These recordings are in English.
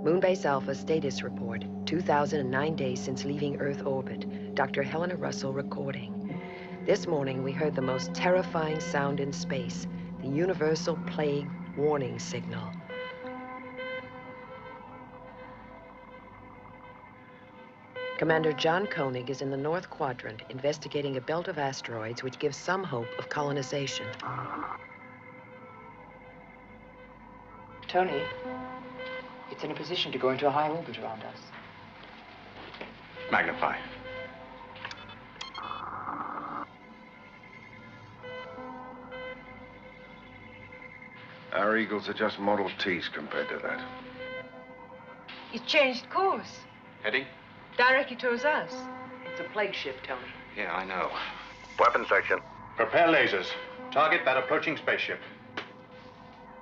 Moonbase Alpha status report, 2009 days since leaving Earth orbit. Dr. Helena Russell recording. This morning, we heard the most terrifying sound in space, the universal plague warning signal. Commander John Koenig is in the North Quadrant investigating a belt of asteroids which gives some hope of colonization. Tony, it's in a position to go into a high orbit around us. Magnify. Our Eagles are just Model Ts compared to that. He's changed course. Heading? Directly towards us. It's a plague ship, Tony. Yeah, I know. Weapon section. Prepare lasers. Target that approaching spaceship.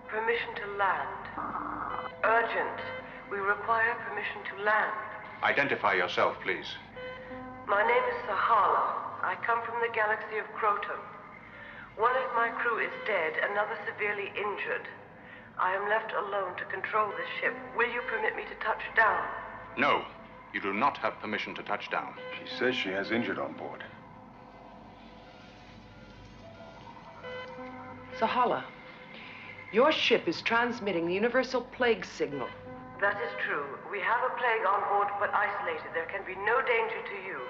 Permission to land. Urgent. We require permission to land. Identify yourself, please. My name is Sahala. I come from the galaxy of Croton. One of my crew is dead, another severely injured. I am left alone to control this ship. Will you permit me to touch down? No, you do not have permission to touch down. She says she has injured on board. Sahala, your ship is transmitting the universal plague signal. That is true. We have a plague on board, but isolated. There can be no danger to you.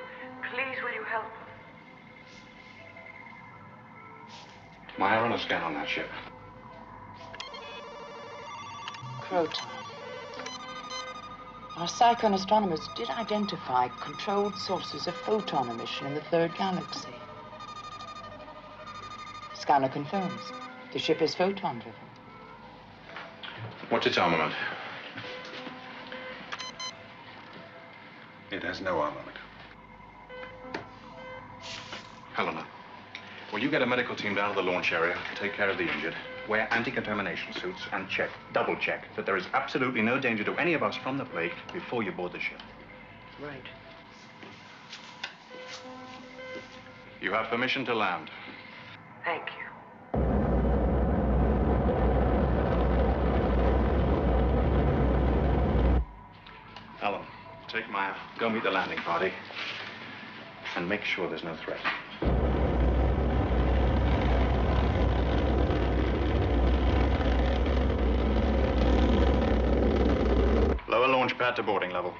Please, will you help us? Maya, run a scan on that ship. Croton. Our Psychon astronomers did identify controlled sources of photon emission in the third galaxy. Scanner confirms. The ship is photon-driven. What's its armament? It has no armament. Helena, will you get a medical team down to the launch area, take care of the injured, wear anti-contamination suits, and check, double-check, that there is absolutely no danger to any of us from the plague before you board the ship. Right. You have permission to land. Thank you. Alan, take Maya, go meet the landing party, and make sure there's no threat. Lower launch pad to boarding level.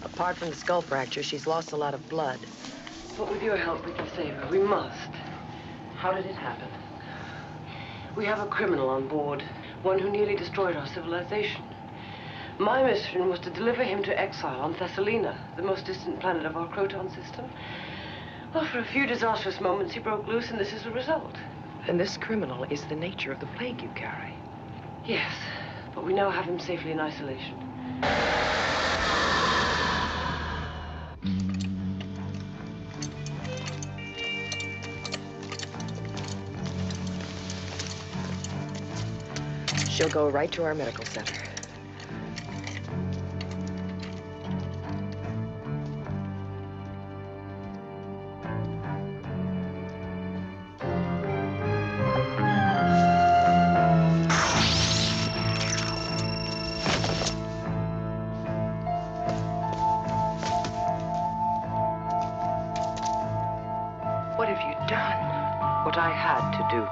Apart from the skull fracture, she's lost a lot of blood. But with your help, we can save her. We must. How did it happen? We have a criminal on board, one who nearly destroyed our civilization. My mission was to deliver him to exile on Thessalina, the most distant planet of our Croton system. Well, for a few disastrous moments, he broke loose, and this is the result. And this criminal is the nature of the plague you carry. Yes, but we now have him safely in isolation. She'll go right to our medical center. What have you done? What I had to do.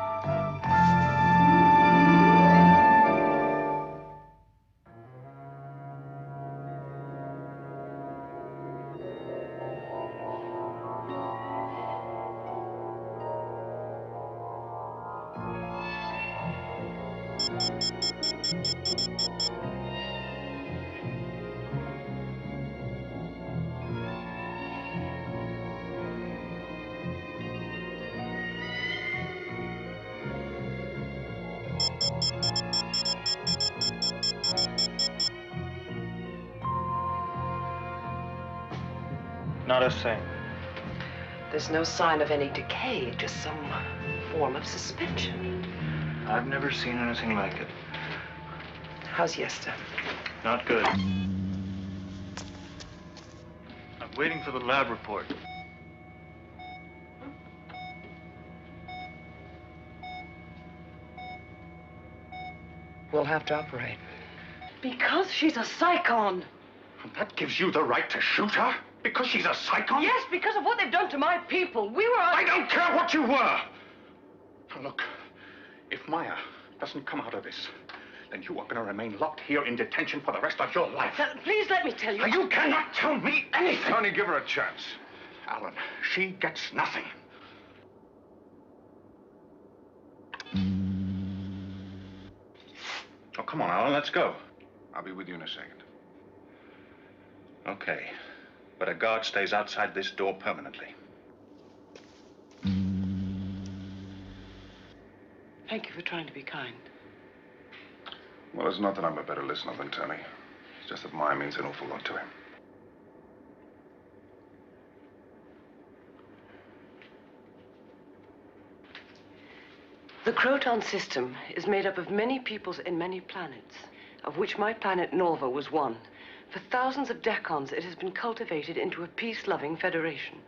Not a thing. There's no sign of any decay, just some form of suspension. I've never seen anything like it. How's Yester? Not good. I'm waiting for the lab report. We'll have to operate. Because she's a psychon. And that gives you the right to shoot her? Because she's a psychon? Yes, because of what they've done to my people. We were... I don't care what you were! Now look, if Maya doesn't come out of this, then you are going to remain locked here in detention for the rest of your life. Please let me tell you. Now, you cannot tell me anything. Tony, give her a chance. Alan, she gets nothing. Oh, come on, Alan, let's go. I'll be with you in a second. Okay, but a guard stays outside this door permanently. Thank you for trying to be kind. Well, it's not that I'm a better listener than Tony. It's just that Maya means an awful lot to him. The Croton system is made up of many peoples in many planets, of which my planet Norva was one. For thousands of decons, it has been cultivated into a peace-loving federation.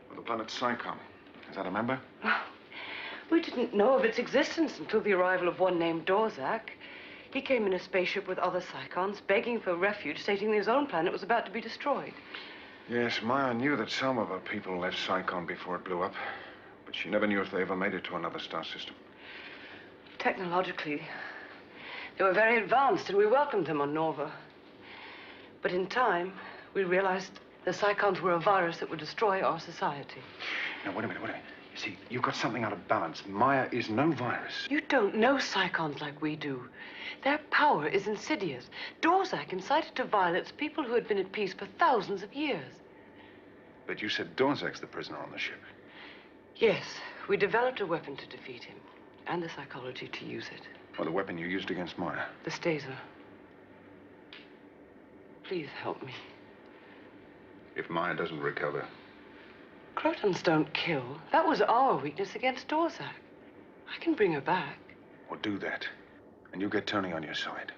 Well, the planet Psychon. Is that a member? We didn't know of its existence until the arrival of one named Dorzak. He came in a spaceship with other Psychons, begging for refuge, stating that his own planet was about to be destroyed. Yes, Maya knew that some of her people left Psychon before it blew up. But she never knew if they ever made it to another star system. Technologically, they were very advanced, and we welcomed them on Norva. But in time, we realized the Psychons were a virus that would destroy our society. Now, wait a minute. You see, you've got something out of balance. Maya is no virus. You don't know Psychons like we do. Their power is insidious. Dorzak incited to violence people who had been at peace for thousands of years. But you said Dorzak's the prisoner on the ship. Yes, we developed a weapon to defeat him, and the psychology to use it. Or the weapon you used against Maya. The Staser. Please help me. If Maya doesn't recover. Crotons don't kill. That was our weakness against Dorzak. I can bring her back. Well, do that. And you get Tony on your side.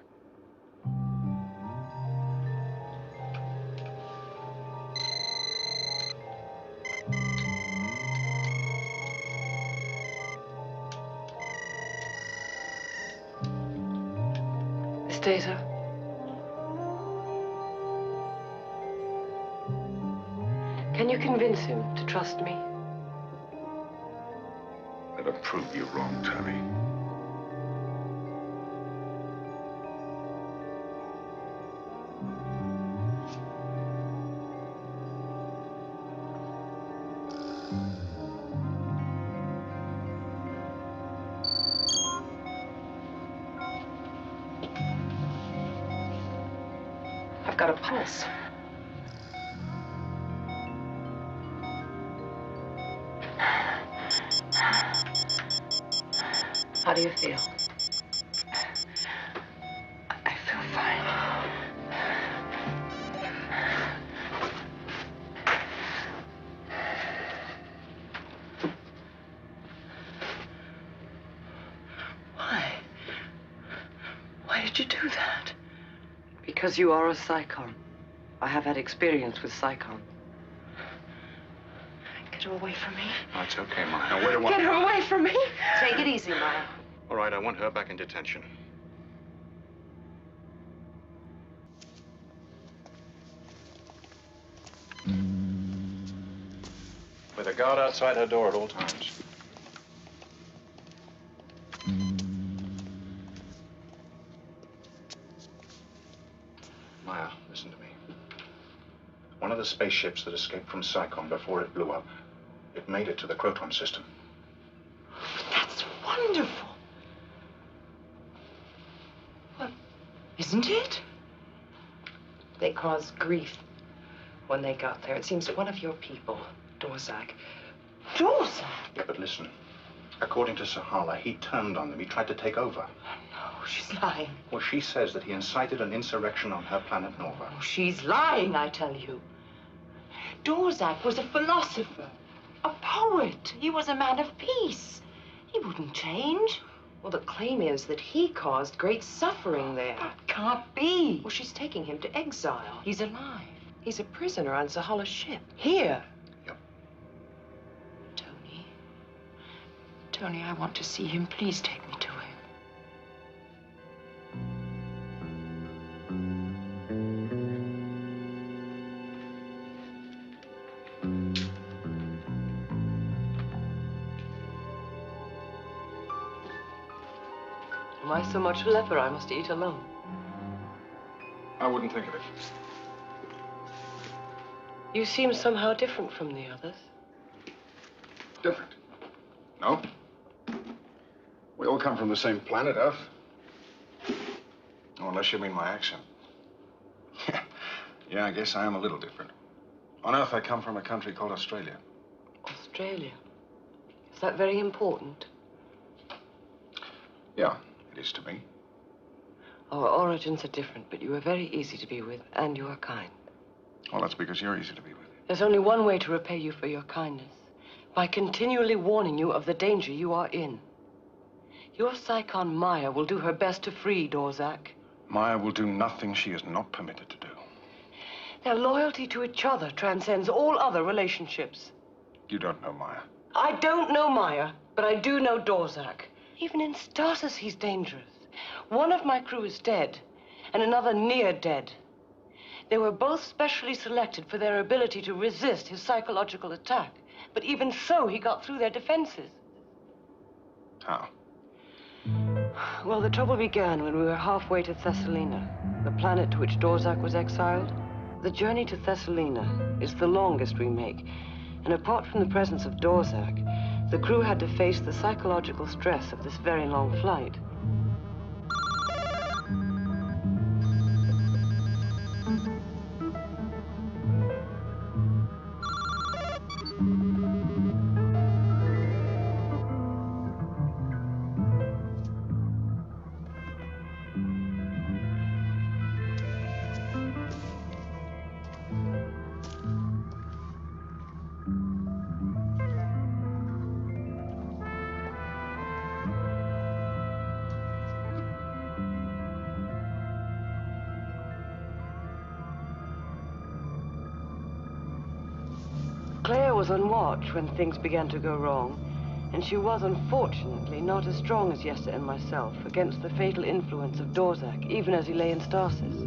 Staser. Can you convince him to trust me? That'll prove you wrong, Tony. I've got a pulse. How do you feel? I feel fine. Why? Why did you do that? Because you are a Psychon. I have had experience with Psychon. Get her away from me. Oh, it's okay, Maya. Now, where do I... Get her away from me. Take it easy, Maya. All right, I want her back in detention. With a guard outside her door at all times. Maya, listen to me. One of the spaceships that escaped from Psychon before it blew up, it made it to the Croton system. That's wonderful. Well, isn't it? They caused grief when they got there. It seems that one of your people, Dorzak. Dorzak? Yeah, but listen. According to Sahala, he turned on them. He tried to take over. No, she's lying. Well, she says that he incited an insurrection on her planet Nova. Oh, she's lying, I tell you. Dorzak was a philosopher, a poet. He was a man of peace. He wouldn't change. Well, the claim is that he caused great suffering there. That can't be. Well, she's taking him to exile. He's alive. He's a prisoner on Sahala's ship. Here. Yep. Tony. Tony, I want to see him. Please take me to him. Am I so much a leper I must eat alone? I wouldn't think of it. You seem somehow different from the others. Different? No. We all come from the same planet, Earth. Oh, unless you mean my accent. Yeah, I guess I am a little different. On Earth, I come from a country called Australia. Australia. Is that very important? Yeah, it is to me. Our origins are different, but you are very easy to be with, and you are kind. Well, that's because you're easy to be with. There's only one way to repay you for your kindness. By continually warning you of the danger you are in. Your Psychon Maya will do her best to free Dorzak. Maya will do nothing she is not permitted to do. Their loyalty to each other transcends all other relationships. You don't know Maya. I don't know Maya, but I do know Dorzak. Even in stasis, he's dangerous. One of my crew is dead, and another near dead. They were both specially selected for their ability to resist his psychological attack. But even so, he got through their defenses. How? Well, the trouble began when we were halfway to Thessalina, the planet to which Dorzak was exiled. The journey to Thessalina is the longest we make, and apart from the presence of Dorzak, the crew had to face the psychological stress of this very long flight. Claire was on watch when things began to go wrong, and she was unfortunately not as strong as Yessa and myself against the fatal influence of Dorzak, even as he lay in stasis.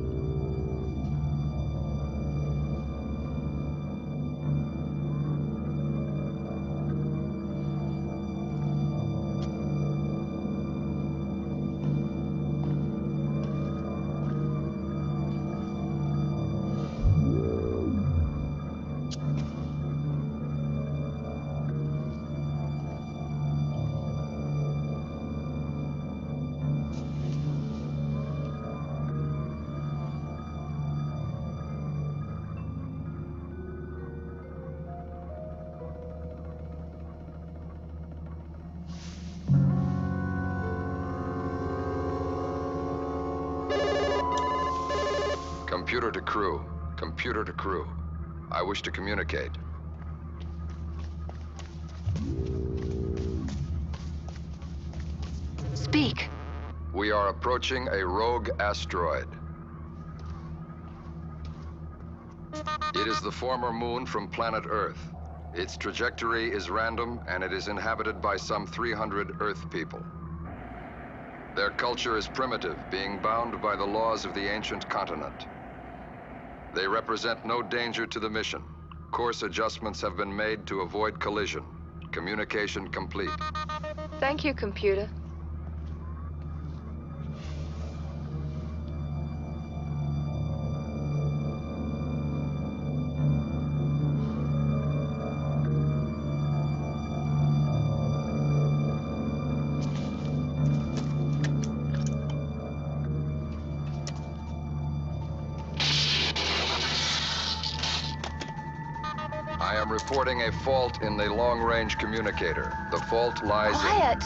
Computer to crew. Computer to crew. I wish to communicate. Speak. We are approaching a rogue asteroid. It is the former moon from planet Earth. Its trajectory is random, and it is inhabited by some 300 Earth people. Their culture is primitive, being bound by the laws of the ancient continent. They represent no danger to the mission. Course adjustments have been made to avoid collision. Communication complete. Thank you, computer. I am reporting a fault in the long-range communicator. The fault lies Quiet!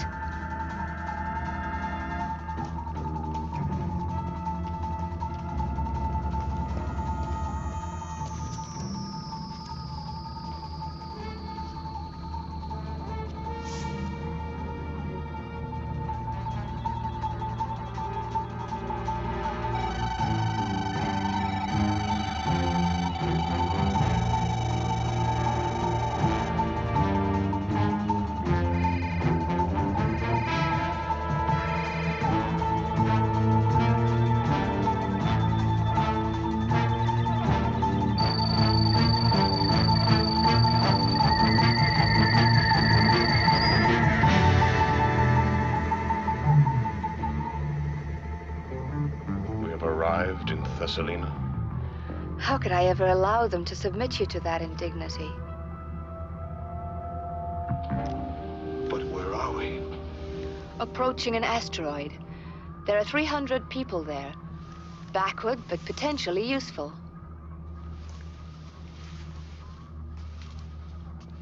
Thessalina? How could I ever allow them to submit you to that indignity? But where are we? Approaching an asteroid. There are 300 people there. Backward, but potentially useful.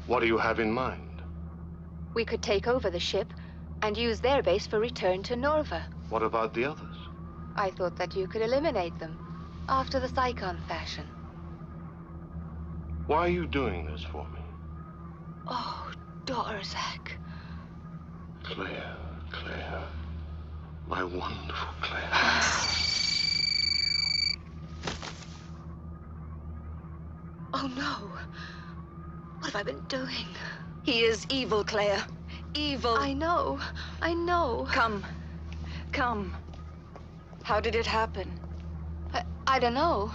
What do you have in mind? We could take over the ship and use their base for return to Norva. What about the others? I thought that you could eliminate them, after the Psychon fashion. Why are you doing this for me? Oh, Dorzak. Claire, Claire. My wonderful Claire. Oh, no. What have I been doing? He is evil, Claire. Evil. I know. I know. Come. Come. How did it happen? I don't know.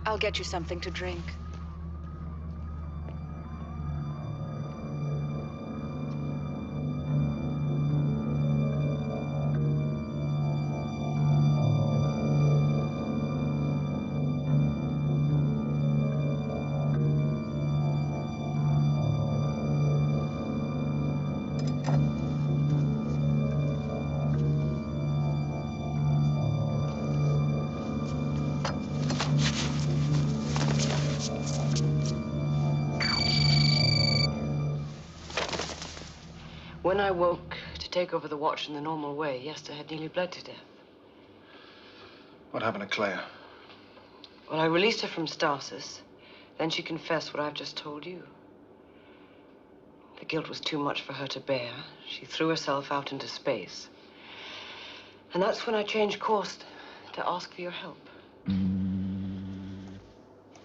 I'll get you something to drink. When I woke to take over the watch in the normal way, Yester had nearly bled to death. What happened to Claire? Well, I released her from stasis. Then she confessed what I've just told you. The guilt was too much for her to bear. She threw herself out into space. And that's when I changed course to ask for your help.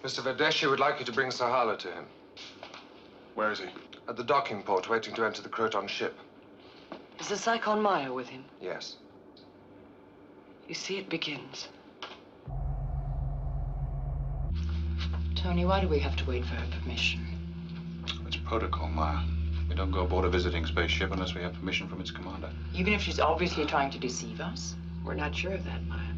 Mr. Verdeshi would like you to bring Sahala to him. Where is he? At the docking port, waiting to enter the Croton ship. Is the Psychon Maya with him? Yes. You see, it begins. Tony, why do we have to wait for her permission? It's protocol, Maya. We don't go aboard a visiting spaceship unless we have permission from its commander. Even if she's obviously trying to deceive us? We're not sure of that, Maya.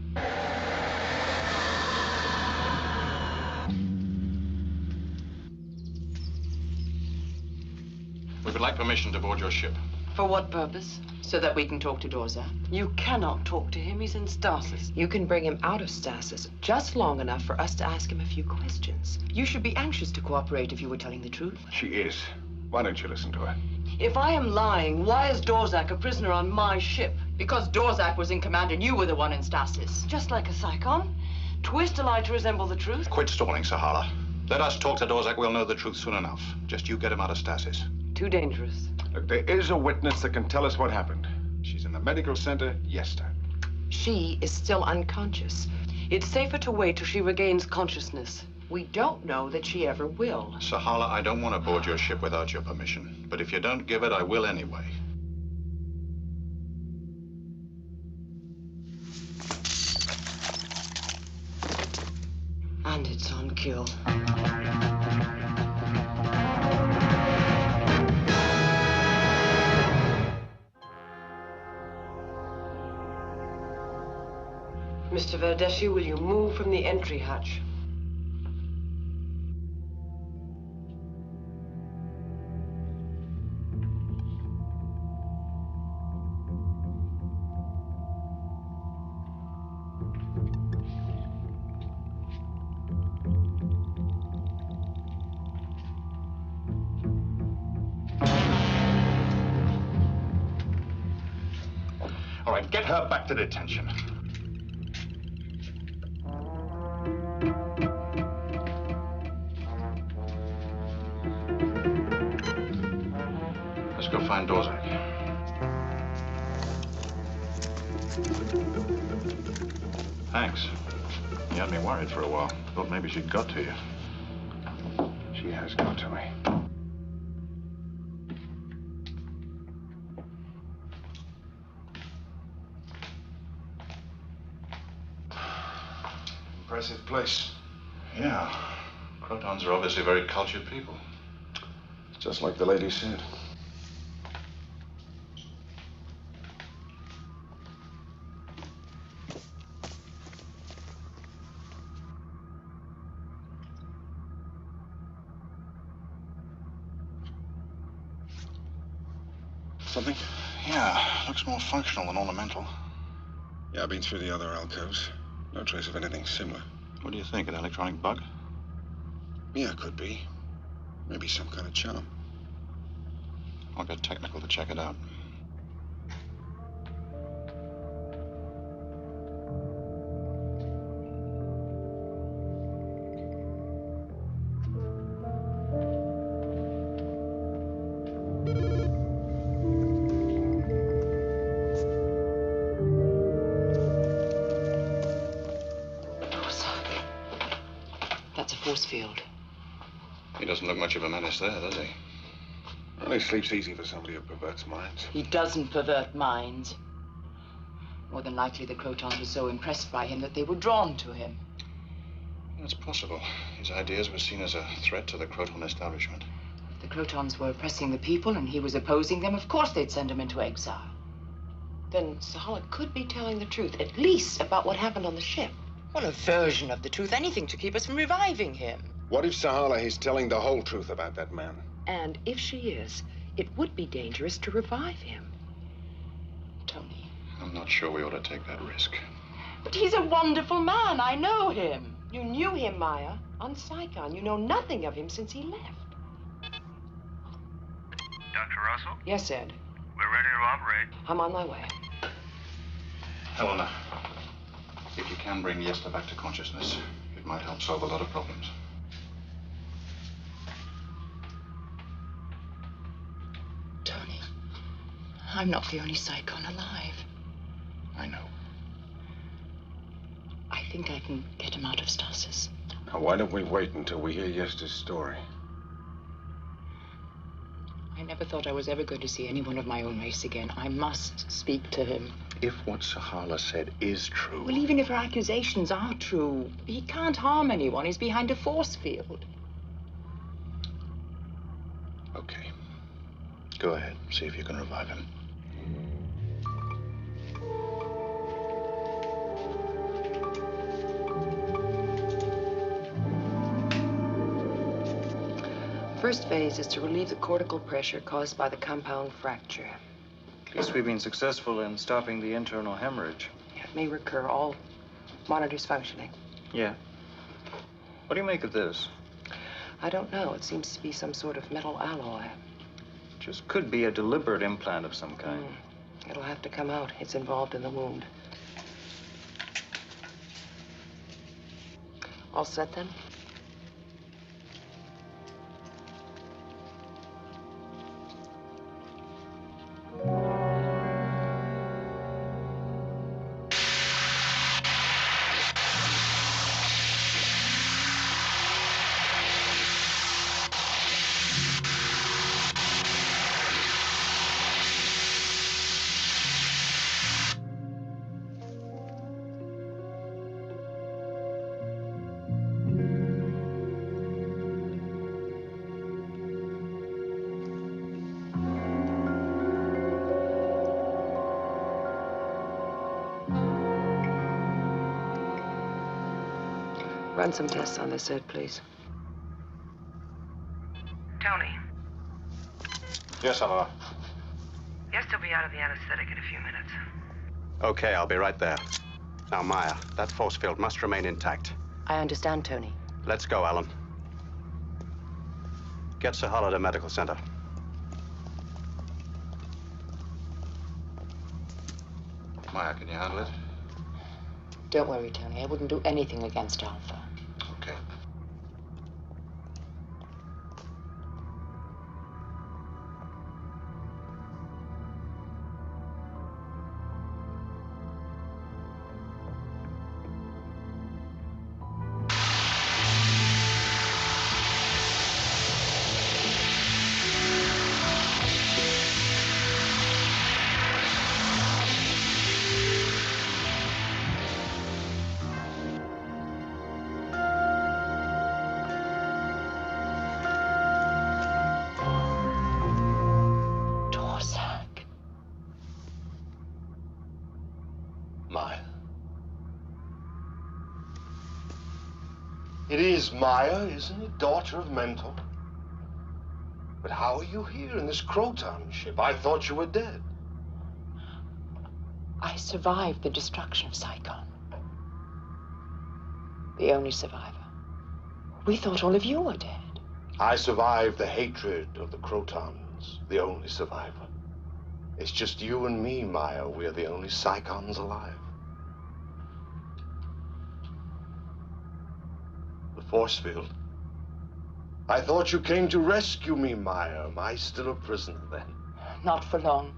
We would like permission to board your ship. For what purpose? So that we can talk to Dorzak? You cannot talk to him. He's in stasis. You can bring him out of stasis just long enough for us to ask him a few questions. You should be anxious to cooperate if you were telling the truth. She is. Why don't you listen to her? If I am lying, why is Dorzak a prisoner on my ship? Because Dorzak was in command and you were the one in stasis. Just like a Psychon. Twist a lie to resemble the truth. Quit stalling, Sahala. Let us talk to Dorzak. We'll know the truth soon enough. Just you get him out of stasis. Too dangerous. Look, there is a witness that can tell us what happened. She's in the medical center, Yester. She is still unconscious. It's safer to wait till she regains consciousness. We don't know that she ever will. Sahala, I don't want to board your ship without your permission. But if you don't give it, I will anyway. And it's on kill. Mr. Verdeshi, will you move from the entry hatch? All right, get her back to detention. Let's go find Dorzak. Thanks. You had me worried for a while. Thought maybe she'd got to you. She has got to me. Impressive place. Yeah. Crotons are obviously very cultured people. Just like the lady said. Something? Yeah, looks more functional than ornamental. Yeah, I've been through the other alcoves. No trace of anything similar. What do you think, an electronic bug? Yeah, could be. Maybe some kind of charm. I'll get technical to check it out. That's a force field. He doesn't look much of a menace there, does he? Well, he sleeps easy for somebody who perverts minds. He doesn't pervert minds. More than likely, the Crotons were so impressed by him that they were drawn to him. It's possible. His ideas were seen as a threat to the Croton establishment. If the Crotons were oppressing the people and he was opposing them, of course they'd send him into exile. Then Sahala could be telling the truth, at least about what happened on the ship. Well, a version of the truth, anything to keep us from reviving him. What if Sahala is telling the whole truth about that man? And if she is, it would be dangerous to revive him. Tony. I'm not sure we ought to take that risk. But he's a wonderful man. I know him. You knew him, Maya, on Saigon. You know nothing of him since he left. Dr. Russell? Yes, Ed. We're ready to operate. I'm on my way. Helena, if you can bring Yesta back to consciousness, it might help solve a lot of problems. Tony, I'm not the only Saigon alive. I know. I think I can get him out of stasis. Now, why don't we wait until we hear Yesta's story? I never thought I was ever going to see anyone of my own race again. I must speak to him. If what Sahala said is true... Well, even if her accusations are true, he can't harm anyone. He's behind a force field. Okay. Go ahead. See if you can revive him. First phase is to relieve the cortical pressure caused by the compound fracture. At least we've been successful in stopping the internal hemorrhage. It may recur. All monitors functioning. Yeah. What do you make of this? I don't know. It seems to be some sort of metal alloy. Just could be a deliberate implant of some kind. It'll have to come out. It's involved in the wound. All set then? Run some tests on this, Ed, please. Tony. Yes, Helena. Yes, will be out of the anesthetic in a few minutes. Okay, I'll be right there. Now, Maya, that force field must remain intact. I understand, Tony. Let's go, Alan. Get Sahala to medical center. Maya, can you handle it? Don't worry, Tony. I wouldn't do anything against Alpha. Okay. Dorzak. Maya. It is Maya, isn't it? Daughter of Mentor. But how are you here in this Croton ship? I thought you were dead. I survived the destruction of Saigon. The only survivor. We thought all of you were dead. I survived the hatred of the Crotons, the only survivor. It's just you and me, Maya. We're the only Saicons alive. The force field. I thought you came to rescue me, Maya. Am I still a prisoner then? Not for long.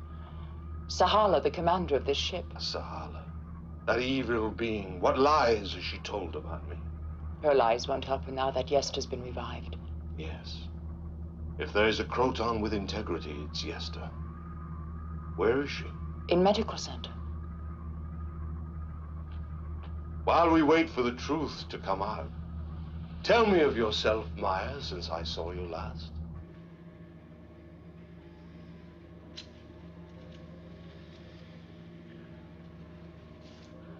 Sahala, the commander of this ship. Sahala. That evil being. What lies has she told about me? Her lies won't help her now that Yesta's been revived. Yes. If there is a Croton with integrity, it's Yesta. Where is she? In medical center. While we wait for the truth to come out, tell me of yourself, Maya, since I saw you last.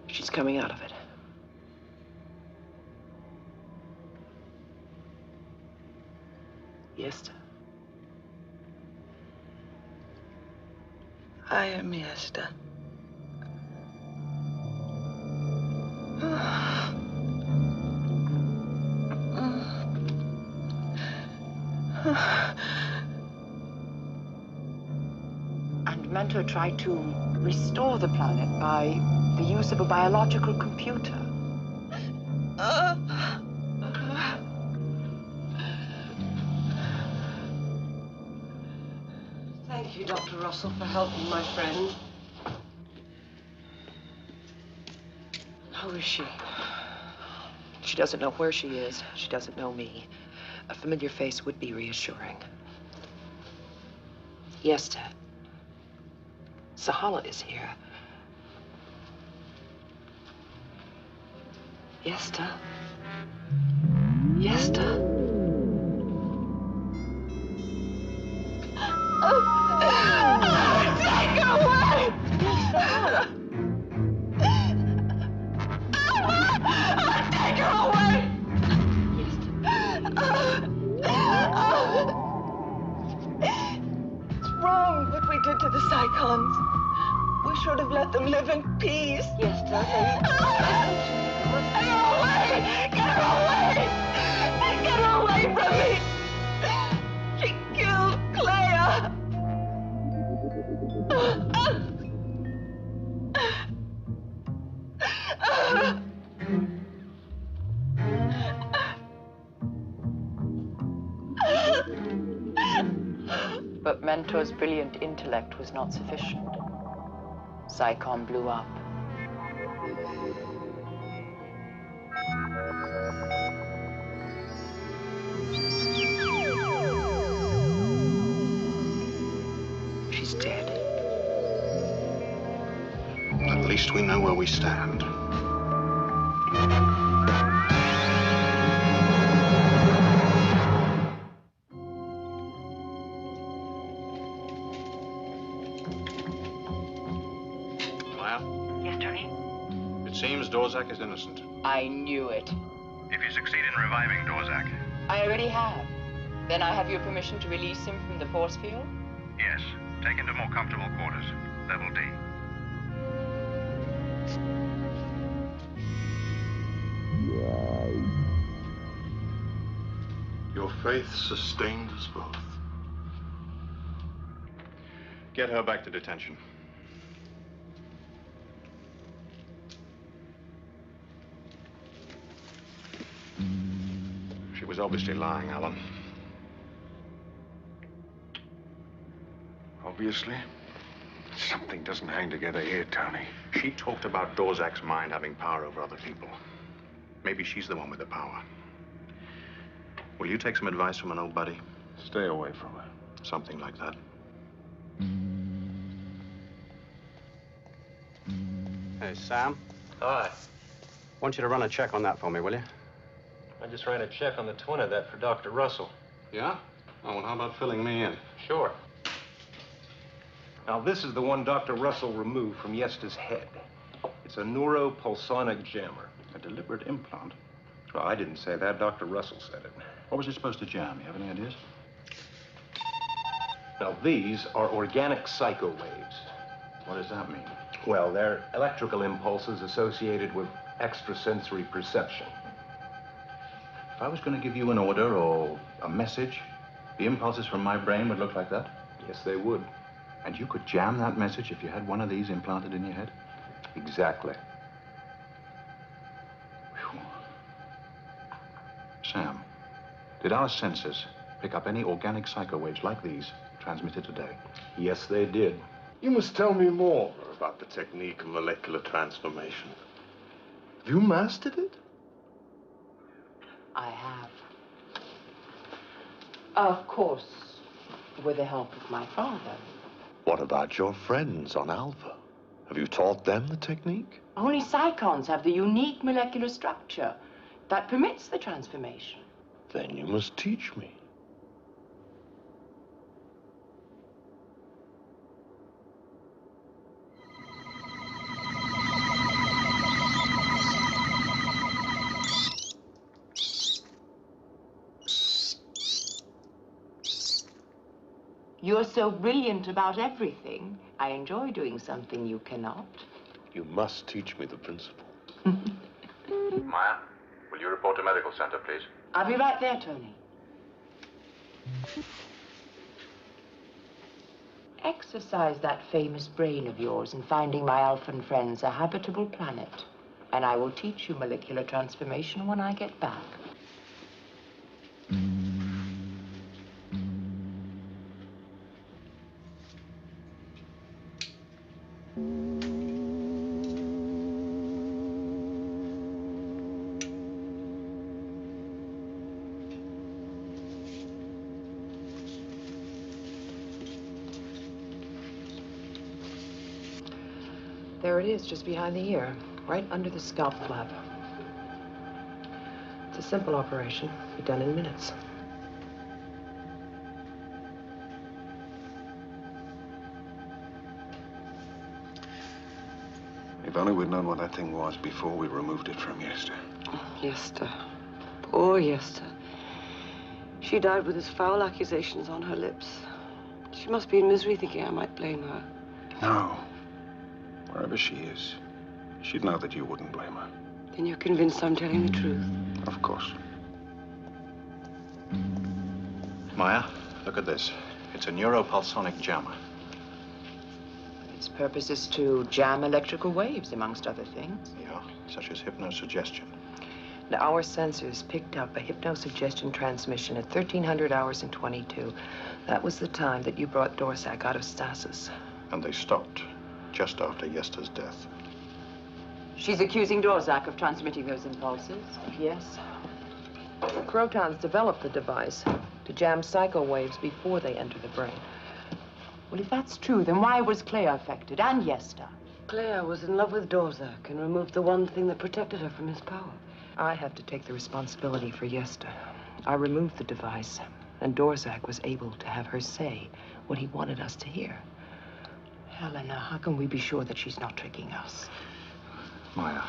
She's coming out of it. Yesta. I am Yesta. And Mentor tried to restore the planet by the use of a biological computer. Thank you, Dr. Russell, for helping my friend. How is she? She doesn't know where she is. She doesn't know me. A familiar face would be reassuring. Yesta. Sahala is here. Yesta. Yesta. Take her away! Take her away! It's wrong what we did to the Saicons. We should have let them live in peace. Yes, darling. Get her away! Get her away! Get her away from me! She killed Clea! But Mentor's brilliant intellect was not sufficient. Saigon blew up. She's dead. At least we know where we stand. Yes, Tony? It seems Dorzak is innocent. I knew it. If you succeed in reviving Dorzak, I already have. Then I have your permission to release him from the force field? yes, take him to more comfortable quarters. Level D. Your faith sustained us both. Get her back to detention. She was obviously lying, Alan. Obviously. Something doesn't hang together here, Tony. She talked about Dorzak's mind having power over other people. Maybe she's the one with the power. Will you take some advice from an old buddy? Stay away from her. Something like that. Hey, Sam. Hi. I want you to run a check on that for me, will you? I just ran a check on the twin of that for Dr. Russell. Yeah? Oh, well, how about filling me in? Sure. Now, this is the one Dr. Russell removed from Yesta's head. It's a neuropulsonic jammer. A deliberate implant? Well, I didn't say that. Dr. Russell said it. What was it supposed to jam? You have any ideas? Now, these are organic psycho waves. What does that mean? Well, they're electrical impulses associated with extrasensory perception. If I was going to give you an order or a message, the impulses from my brain would look like that? Yes, they would. And you could jam that message if you had one of these implanted in your head? Exactly. Whew. Sam, did our sensors pick up any organic psycho waves like these transmitted today? Yes, they did. You must tell me more about the technique of molecular transformation. Have you mastered it? I have. Of course, with the help of my father. What about your friends on Alpha? Have you taught them the technique? Only psychons have the unique molecular structure that permits the transformation. Then you must teach me. You're so brilliant about everything. I enjoy doing something you cannot. You must teach me the principle. Maya, will you report to medical center, please? I'll be right there, Tony. Exercise that famous brain of yours in finding my Alphan friends a habitable planet. And I will teach you molecular transformation when I get back. There it is, just behind the ear, right under the scalp flap. It's a simple operation, be done in minutes. If only we'd known what that thing was before we removed it from Yester. Yester. Poor Yester. She died with his foul accusations on her lips. She must be in misery thinking I might blame her. No. Wherever she is, she'd know that you wouldn't blame her. Then you're convinced I'm telling the truth? Of course. Maya, look at this. It's a neuropulsonic jammer. Its purpose is to jam electrical waves, amongst other things. Yeah, such as hypnosuggestion. Now, our sensors picked up a hypnosuggestion transmission at 1300 hours and 22. That was the time that you brought Dorzak out of stasis. And they stopped just after Yester's death. She's accusing Dorzak of transmitting those impulses. Yes. The Crotons developed the device to jam psycho waves before they enter the brain. Well, if that's true, then why was Claire affected, and Yester? Claire was in love with Dorzak and removed the one thing that protected her from his power. I have to take the responsibility for Yester. I removed the device, and Dorzak was able to have her say what he wanted us to hear. Helena, how can we be sure that she's not tricking us? Maya,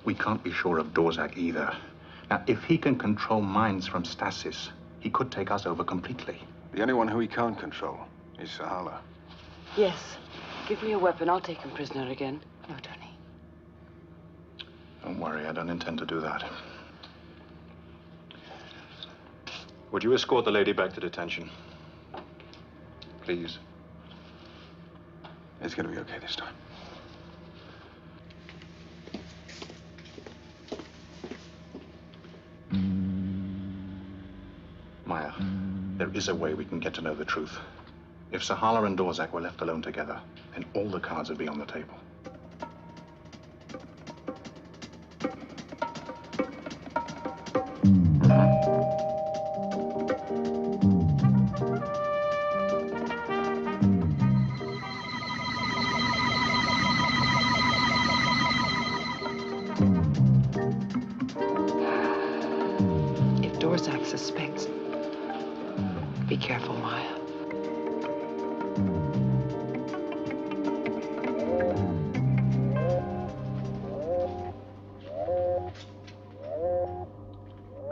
we can't be sure of Dorzak either. Now, if he can control minds from stasis, he could take us over completely. The only one who he can't control is Sahala. Yes. Give me a weapon. I'll take him prisoner again. No, Tony. Don't worry, I don't intend to do that. Would you escort the lady back to detention? Please. It's going to be okay this time. Maya, there is a way we can get to know the truth. If Sahala and Dorzak were left alone together, then all the cards would be on the table. If Dorzak suspects, be careful, Maya.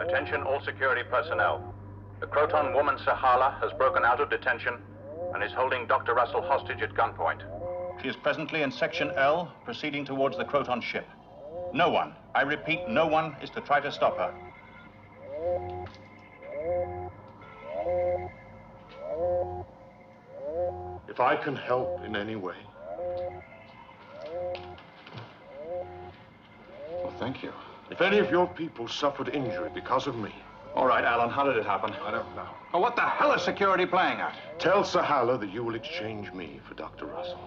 Attention all security personnel. The Croton woman Sahala has broken out of detention and is holding Dr. Russell hostage at gunpoint. She is presently in Section L, proceeding towards the Croton ship. No one, I repeat, no one is to try to stop her. If I can help in any way. Well, thank you. If any of your people suffered injury because of me. All right, Alan, how did it happen? I don't know. Oh, what the hell is security playing at? Tell Sahala that you will exchange me for Dr. Russell.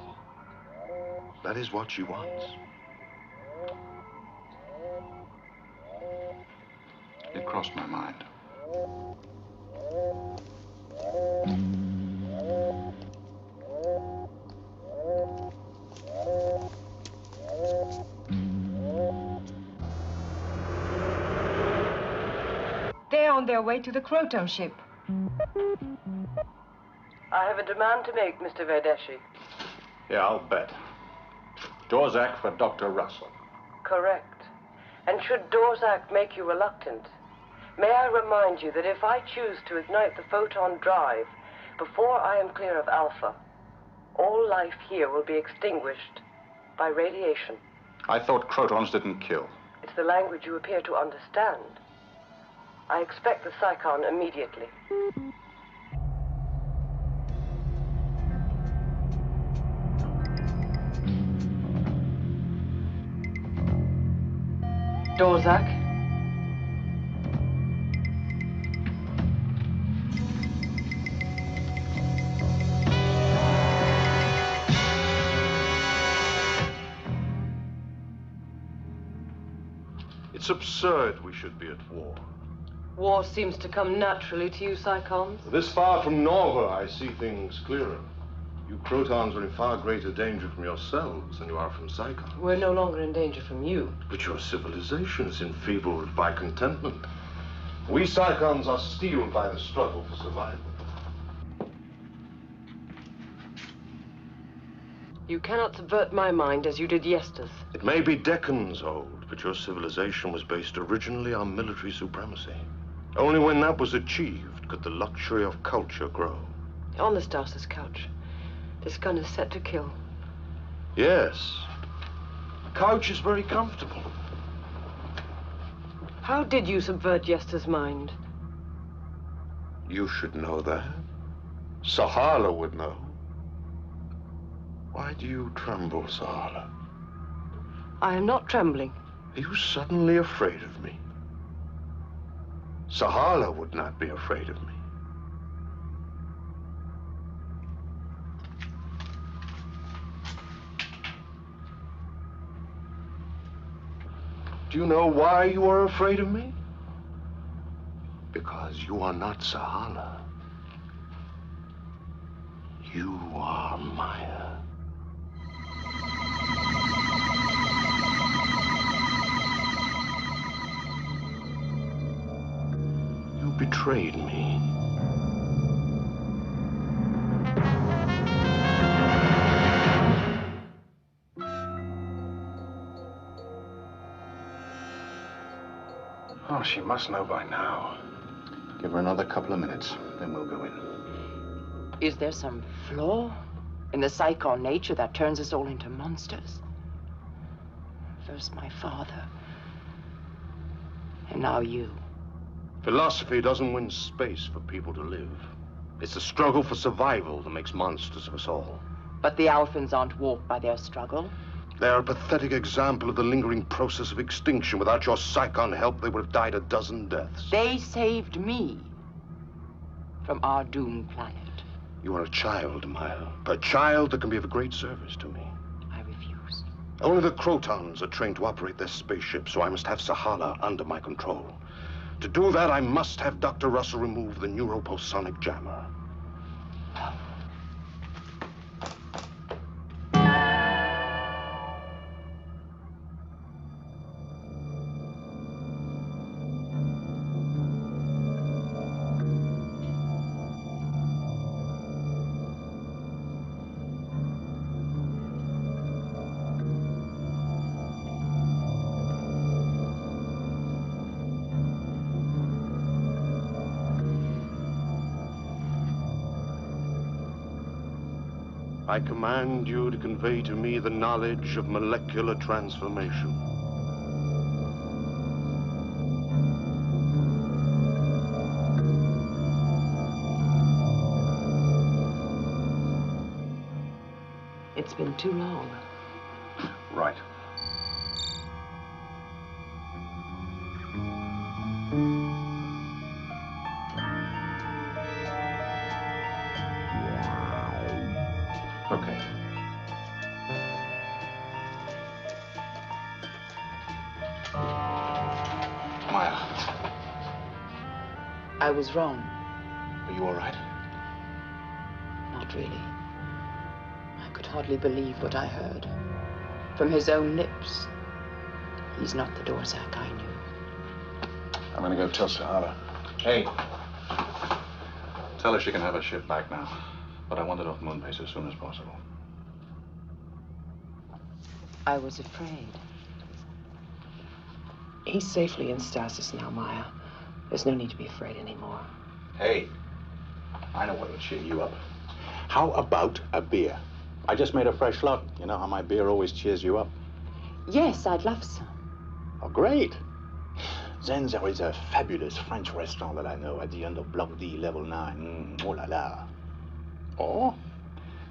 That is what she wants. It crossed my mind. They're on their way to the Croton ship. I have a demand to make, Mr. Verdeshi. Yeah, I'll bet. Dorzak for Dr. Russell. Correct. And should Dorzak make you reluctant, may I remind you that if I choose to ignite the photon drive before I am clear of Alpha, all life here will be extinguished by radiation. I thought Crotons didn't kill. It's the language you appear to understand. I expect the Psychon immediately. Dorzak? It's absurd we should be at war. War seems to come naturally to you, Psychons. This far from Nova, I see things clearer. You Crotons are in far greater danger from yourselves than you are from Psychon. We're no longer in danger from you. But your civilization is enfeebled by contentment. We Psychons are steeled by the struggle for survival. You cannot subvert my mind as you did Yesta's. It may be decades old, but your civilization was based originally on military supremacy. Only when that was achieved could the luxury of culture grow. On the Stasis couch. This gun is set to kill. Yes. The couch is very comfortable. How did you subvert Yesta's mind? You should know that. Sahala would know. Why do you tremble, Sahala? I am not trembling. Are you suddenly afraid of me? Sahala would not be afraid of me. Do you know why you are afraid of me? Because you are not Sahala. You are Maya. You betrayed me. Oh, she must know by now. Give her another couple of minutes, then we'll go in. Is there some flaw in the Psychon nature that turns us all into monsters? First my father, and now you. Philosophy doesn't win space for people to live. It's the struggle for survival that makes monsters of us all. But the Alphans aren't warped by their struggle. They're a pathetic example of the lingering process of extinction. Without your Psychon help, they would have died a dozen deaths. They saved me from our doomed planet. You are a child, Maya. A child that can be of great service to me. I refuse. Only the Crotons are trained to operate their spaceship, so I must have Sahala under my control. To do that, I must have Dr. Russell remove the neuropulsonic jammer. I command you to convey to me the knowledge of molecular transformation. It's been too long. Right. Okay. Maya, I was wrong. are you all right? Not really. I could hardly believe what I heard. From his own lips. He's not the Dorzak I knew. I'm gonna go tell Sahala. Hey. Tell her she can have her ship back now. But I want it off Moonbase as soon as possible. I was afraid. He's safely in stasis now, Maya. There's no need to be afraid anymore. Hey, I know what will cheer you up. How about a beer? I just made a fresh lot. You know how my beer always cheers you up? Yes, I'd love some. Oh, great. Then there is a fabulous French restaurant that I know at the end of Block D, level 9. Oh la la. Or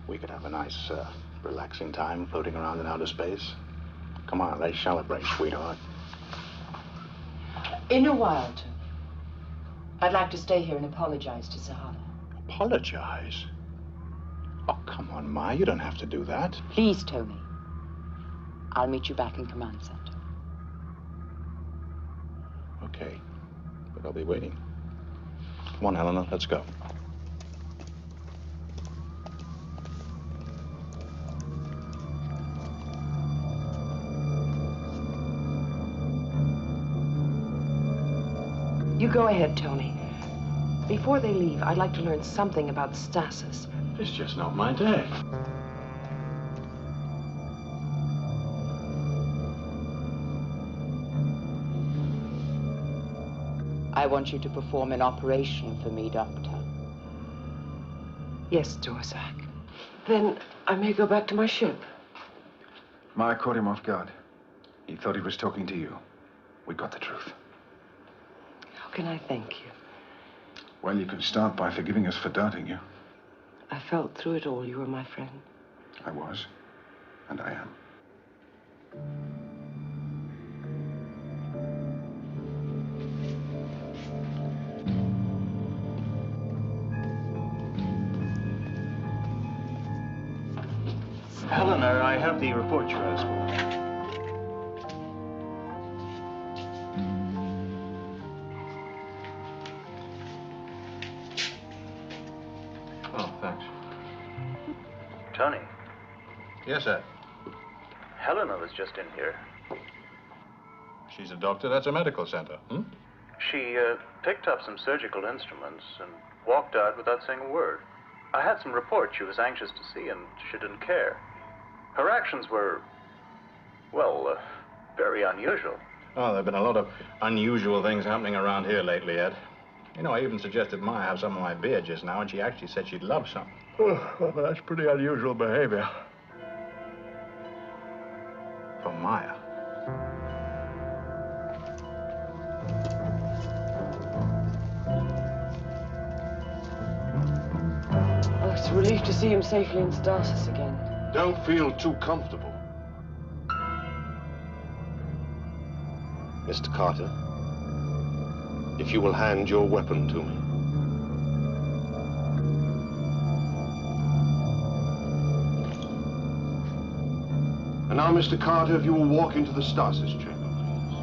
we could have a nice, relaxing time floating around in outer space. Come on, let's celebrate, sweetheart. In a while, Tony. I'd like to stay here and apologize to Sahala. Apologize? Oh, come on, Ma, you don't have to do that. Please, Tony. I'll meet you back in Command Center. Okay, but I'll be waiting. Come on, Helena, let's go. You go ahead, Tony. Before they leave, I'd like to learn something about stasis. It's just not my day. I want you to perform an operation for me, Doctor. Yes, Dorzak. Then I may go back to my ship. Maya caught him off guard. He thought he was talking to you. We got the truth. How can I thank you? Well, you can start by forgiving us for doubting you. I felt through it all you were my friend. I was, and I am. Helena, I have the report you asked for. Oh, thanks. Tony, Yes, Ed. Helena was just in here. She's a doctor. That's a medical center. She picked up some surgical instruments and walked out without saying a word. I had some reports she was anxious to see, and she didn't care. Her actions were, well, very unusual. Oh, there have been a lot of unusual things happening around here lately, Ed. You know, I even suggested Maya have some of my beer just now, and she actually said she'd love some. Oh, well, that's pretty unusual behavior. For Maya. Oh, it's a relief to see him safely in stasis again. Don't feel too comfortable. Mr. Carter, if you will hand your weapon to me. And now, Mr. Carter, if you will walk into the stasis chamber, please.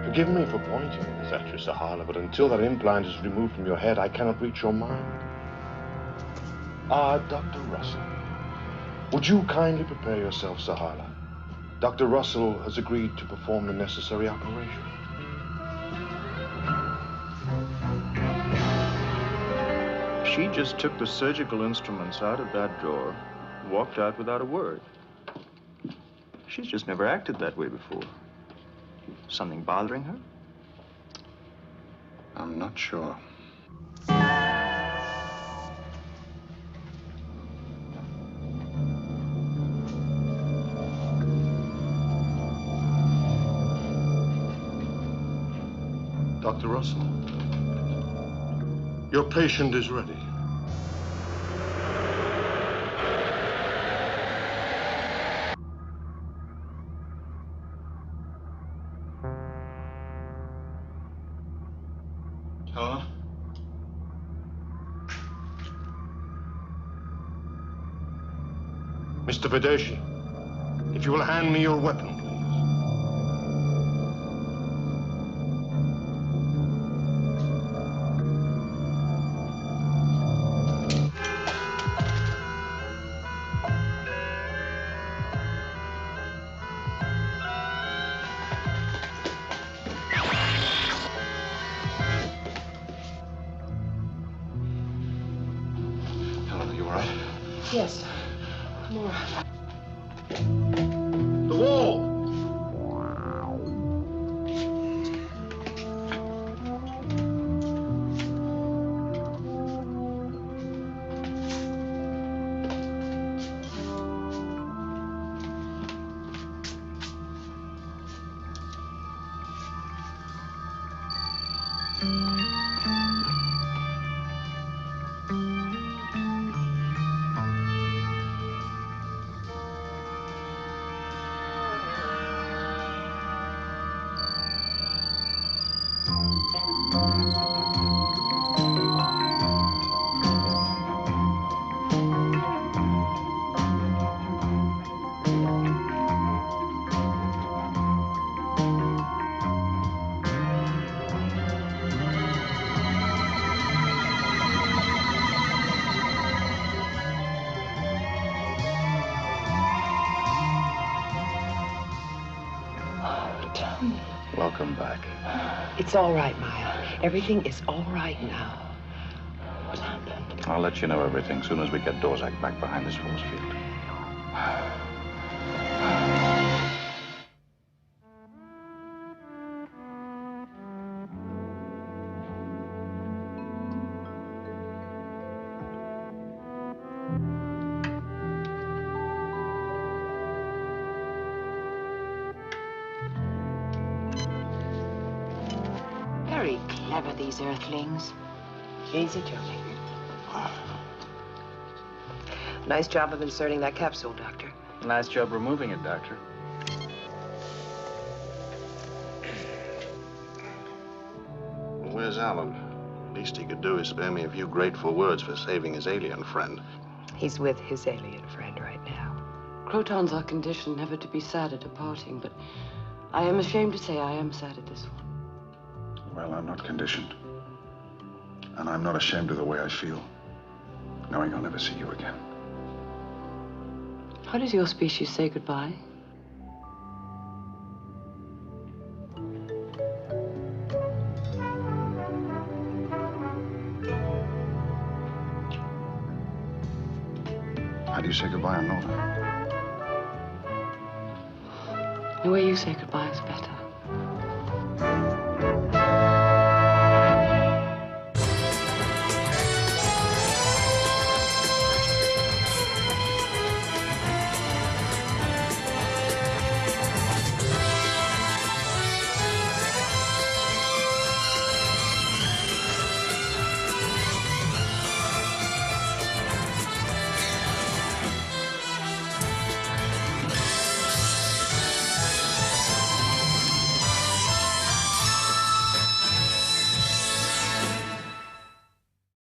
Forgive me for pointing this at you, Sahala, but until that implant is removed from your head, I cannot reach your mind. Dr. Russell, would you kindly prepare yourself, Sahala? Dr. Russell has agreed to perform the necessary operation. She just took the surgical instruments out of that drawer, walked out without a word. She's just never acted that way before. Something bothering her? I'm not sure. Dr. Russell, your patient is ready. Hello? Mr. Videshi, if you will hand me your weapon, please. Helena, you all right? Yes. I'm all right. The wall! Welcome back. It's all right, Maya. Everything is all right now. What happened? I'll let you know everything soon as we get Dorzak back behind this force field. Very clever, these Earthlings. Easy, Johnny. Nice job of inserting that capsule, Doctor. Nice job removing it, Doctor. Where's Alan? Least he could do is spare me a few grateful words for saving his alien friend. He's with his alien friend right now. Crotons are conditioned never to be sad at a parting, but I am ashamed to say I am sad at this one. Well, I'm not conditioned. And I'm not ashamed of the way I feel, knowing I'll never see you again. How does your species say goodbye? How do you say goodbye on Nova? The way you say goodbye is better.